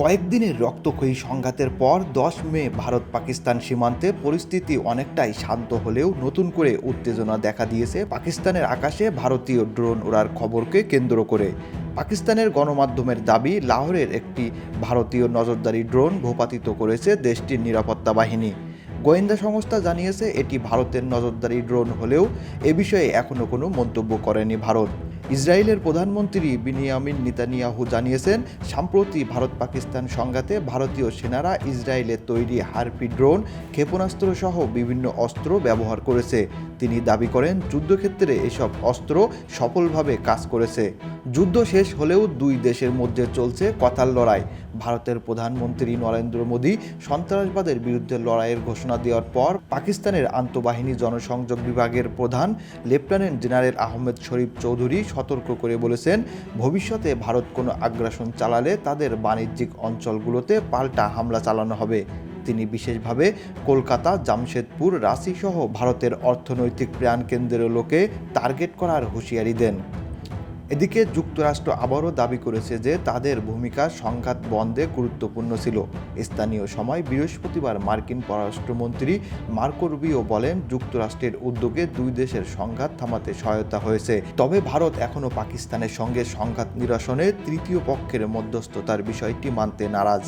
কয়েকদিনের রক্তক্ষয়ী সংঘাতের পর ১০ মে ভারত পাকিস্তান সীমান্তে পরিস্থিতি অনেকটাই শান্ত হলেও নতুন করে উত্তেজনা দেখা দিয়েছে পাকিস্তানের আকাশে ভারতীয় ড্রোন ওড়ার খবরকে কেন্দ্র করে। পাকিস্তানের গণমাধ্যমের দাবি, লাহোরের একটি ভারতীয় নজরদারি ড্রোন ভূপাতিত করেছে দেশটির নিরাপত্তা বাহিনী। গোয়েন্দা সংস্থা জানিয়েছে এটি ভারতের নজরদারি ড্রোন হলেও এ বিষয়ে এখনও কোনো মন্তব্য করেনি ভারত। ইসরায়েলের প্রধানমন্ত্রী বিনিয়ামিন নেতানিয়াহু জানিয়েছেন, সম্প্রতি ভারত পাকিস্তান সংঘাতে ভারতীয় সেনারা ইসরায়েলের তৈরি হারপি ড্রোন, ক্ষেপণাস্ত্র সহ বিভিন্ন অস্ত্র ব্যবহার করেছে। তিনি দাবি করেন, যুদ্ধক্ষেত্রে এসব অস্ত্র সফলভাবে কাজ করেছে। যুদ্ধ শেষ হলেও দুই দেশের মধ্যে চলছে কথার লড়াই। ভারতের প্রধানমন্ত্রী নরেন্দ্র মোদী সন্ত্রাসবাদের বিরুদ্ধে লড়াইয়ের ঘোষণা দেওয়ার পর পাকিস্তানের আন্তঃবাহিনী জনসংযোগ বিভাগের প্রধান লেফটেন্যান্ট জেনারেল আহমেদ শরীফ চৌধুরী সতর্ক করে বলেছেন, ভবিষ্যতে ভারত কোনো আগ্রাসন চালালে তাদের বাণিজ্যিক অঞ্চলগুলোতে পাল্টা হামলা চালানো হবে। তিনি বিশেষভাবে কলকাতা, জামশেদপুর, রাঁচি সহ ভারতের অর্থনৈতিক প্রাণকেন্দ্রগুলোকে টার্গেট করার হুঁশিয়ারি দেন। এদিকে যুক্তরাষ্ট্র আবারও দাবি করেছে যে তাদের ভূমিকা সংঘাত বন্ধে গুরুত্বপূর্ণ ছিল। স্থানীয় সময় বৃহস্পতিবার মার্কিন পররাষ্ট্রমন্ত্রী মার্কো রুবিও বলেন, যুক্তরাষ্ট্রের উদ্যোগে দুই দেশের সংঘাত থামাতে সহায়তা হয়েছে, তবে ভারত এখনও পাকিস্তানের সঙ্গে সংঘাত নিরসনে তৃতীয় পক্ষের মধ্যস্থতার বিষয়টি মানতে নারাজ।